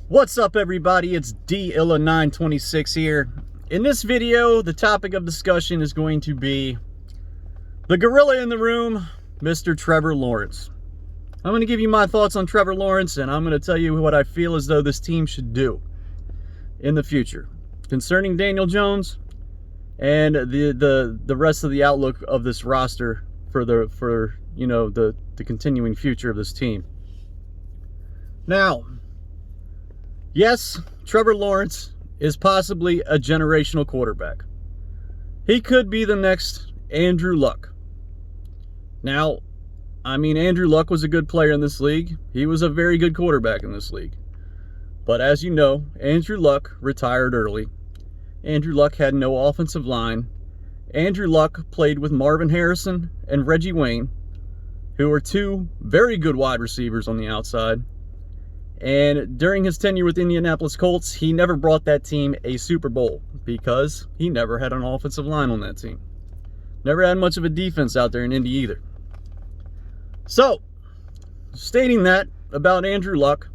What's up, everybody? It's DIlla926 here. In this video, the topic of discussion is going to be the gorilla in the room, Mr. Trevor Lawrence. I'm going to give you my thoughts on Trevor Lawrence, and I'm going to tell you what I feel as though this team should do in the future concerning Daniel Jones and the rest of the outlook of this roster for the continuing future of this team. Now, yes, Trevor Lawrence is possibly a generational quarterback. He could be the next Andrew Luck. Now, Andrew Luck was a good player in this league. He was a very good quarterback in this league. But as you know, Andrew Luck retired early. Andrew Luck had no offensive line. Andrew Luck played with Marvin Harrison and Reggie Wayne, who were two very good wide receivers on the outside. And during his tenure with Indianapolis Colts, he never brought that team a Super Bowl because he never had an offensive line on that team. Never had much of a defense out there in Indy either. So, stating that about Andrew Luck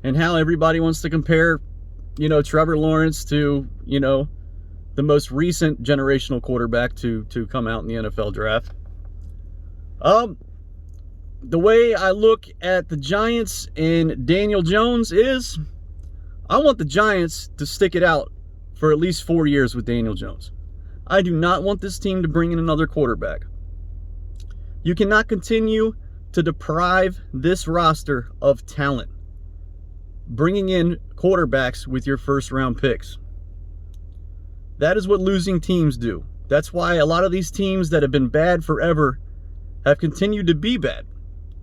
and how everybody wants to compare, Trevor Lawrence to, the most recent generational quarterback to come out in the NFL draft. The way I look at the Giants and Daniel Jones is, I want the Giants to stick it out for at least 4 years with Daniel Jones. I do not want this team to bring in another quarterback. You cannot continue to deprive this roster of talent, bringing in quarterbacks with your first-round picks. That is what losing teams do. That's why a lot of these teams that have been bad forever have continued to be bad.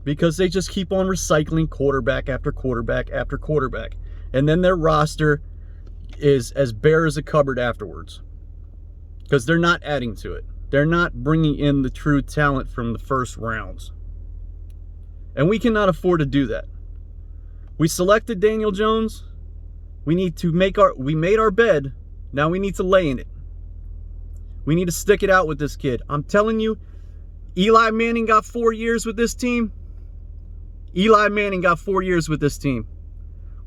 Because they just keep on recycling quarterback after quarterback after quarterback. And then their roster is as bare as a cupboard afterwards. Because they're not adding to it. They're not bringing in the true talent from the first rounds. And we cannot afford to do that. We selected Daniel Jones. We made our bed. Now we need to lay in it. We need to stick it out with this kid. I'm telling you, Eli Manning got 4 years with this team. Eli Manning got 4 years with this team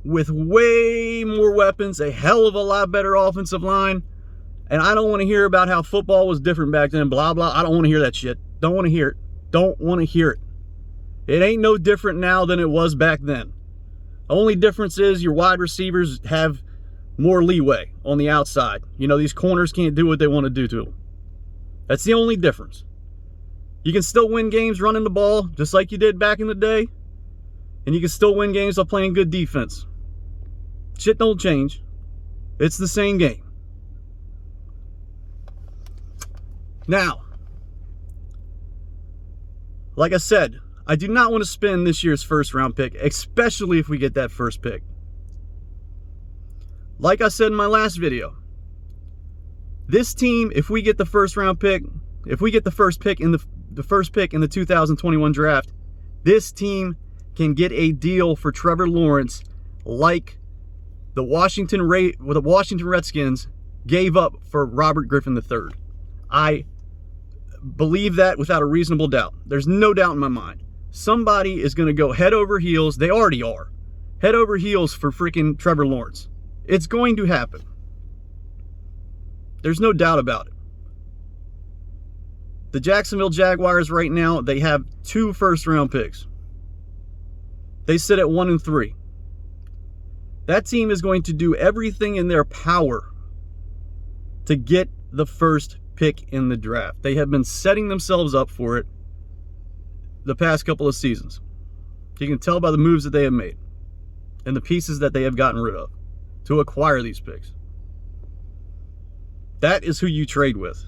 with way more weapons, a hell of a lot better offensive line. And I don't want to hear about how football was different back then, blah, blah. I don't want to hear that shit. Don't want to hear it. Don't want to hear it. It ain't no different now than it was back then. The only difference is your wide receivers have more leeway on the outside. These corners can't do what they want to do to them. That's the only difference. You can still win games running the ball, just like you did back in the day. And you can still win games by playing good defense. Shit don't change. It's the same game. Now, like I said, I do not want to spend this year's first-round pick, especially if we get that first pick. Like I said in my last video, this team, if we get the first-round pick, if we get the first pick in the first pick in the 2021 draft, this team can get a deal for Trevor Lawrence like the Washington Redskins gave up for Robert Griffin III. I believe that without a reasonable doubt. There's no doubt in my mind. Somebody is going to go head over heels. They already are. Head over heels for freaking Trevor Lawrence. It's going to happen. There's no doubt about it. The Jacksonville Jaguars right now, they have 2 first-round picks. They sit at 1 and 3. That team is going to do everything in their power to get the first pick in the draft. They have been setting themselves up for it the past couple of seasons. You can tell by the moves that they have made and the pieces that they have gotten rid of to acquire these picks. That is who you trade with.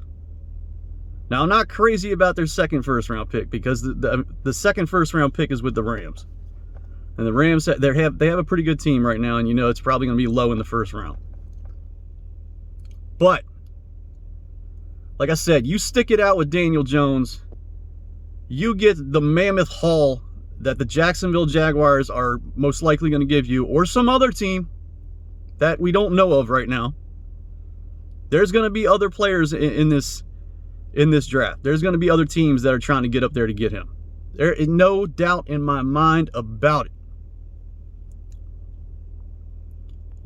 Now, I'm not crazy about their second first-round pick because the second first-round pick is with the Rams. And the Rams, they have a pretty good team right now, and it's probably going to be low in the first round. But, like I said, you stick it out with Daniel Jones, you get the mammoth haul that the Jacksonville Jaguars are most likely going to give you, or some other team that we don't know of right now. There's going to be other players in this draft. There's going to be other teams that are trying to get up there to get him. There is no doubt in my mind about it.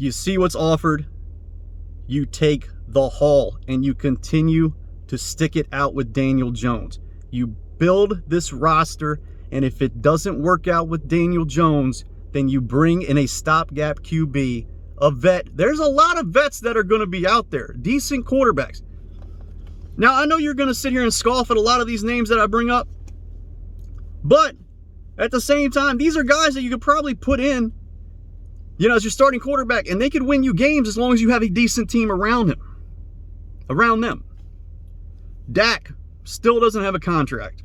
You see what's offered, you take the haul, and you continue to stick it out with Daniel Jones. You build this roster, and if it doesn't work out with Daniel Jones, then you bring in a stopgap QB, a vet. There's a lot of vets that are going to be out there, decent quarterbacks. Now, I know you're going to sit here and scoff at a lot of these names that I bring up, but at the same time, these are guys that you could probably put in, as your starting quarterback, and they could win you games as long as you have a decent team around them. Dak still doesn't have a contract.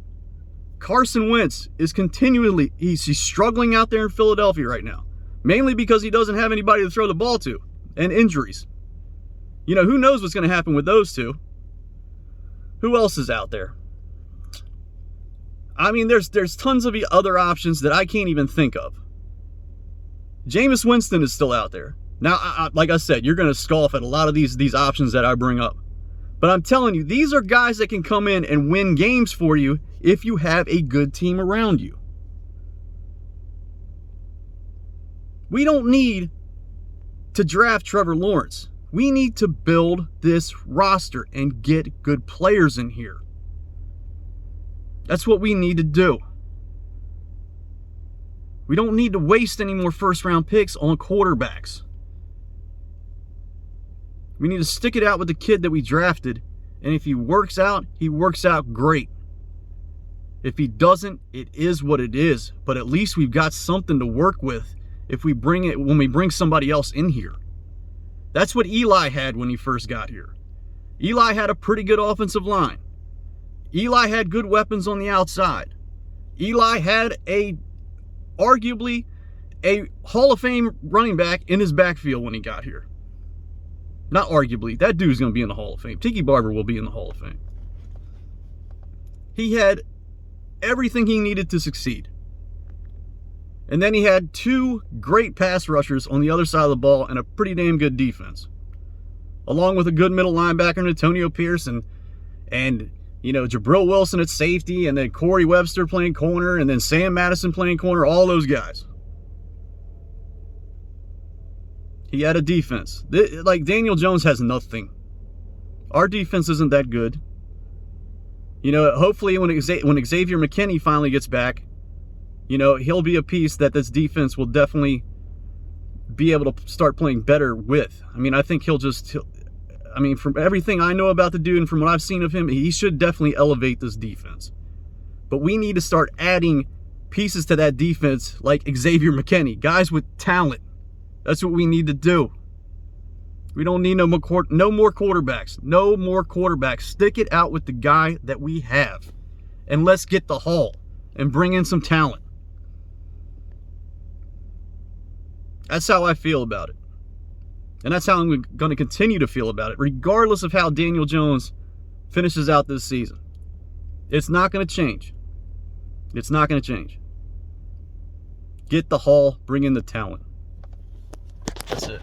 Carson Wentz is continually, he's struggling out there in Philadelphia right now, mainly because he doesn't have anybody to throw the ball to, and injuries. Who knows what's going to happen with those two? Who else is out there? I mean, there's tons of other options that I can't even think of. Jameis Winston is still out there. Now, like I said, you're going to scoff at a lot of these options that I bring up. But I'm telling you, these are guys that can come in and win games for you if you have a good team around you. We don't need to draft Trevor Lawrence. We need to build this roster and get good players in here. That's what we need to do. We don't need to waste any more first-round picks on quarterbacks. We need to stick it out with the kid that we drafted, and if he works out great. If he doesn't, it is what it is, but at least we've got something to work with when we bring somebody else in here. That's what Eli had when he first got here. Eli had a pretty good offensive line. Eli had good weapons on the outside. Eli had arguably a Hall of Fame running back in his backfield when he got here. Not arguably. That dude's going to be in the Hall of Fame. Tiki Barber will be in the Hall of Fame. He had everything he needed to succeed. And then he had two great pass rushers on the other side of the ball and a pretty damn good defense. Along with a good middle linebacker, Antonio Pierce, and Jabril Wilson at safety, and then Corey Webster playing corner, and then Sam Madison playing corner, all those guys. He had a defense. Like, Daniel Jones has nothing. Our defense isn't that good. Hopefully when Xavier McKinney finally gets back, he'll be a piece that this defense will definitely be able to start playing better with. I mean, I think from everything I know about the dude and from what I've seen of him, he should definitely elevate this defense. But we need to start adding pieces to that defense like Xavier McKinney, guys with talent. That's what we need to do. We don't need no more quarterbacks. No more quarterbacks. Stick it out with the guy that we have. And let's get the haul and bring in some talent. That's how I feel about it. And that's how I'm going to continue to feel about it, regardless of how Daniel Jones finishes out this season. It's not going to change. It's not going to change. Get the haul, bring in the talent. That's it.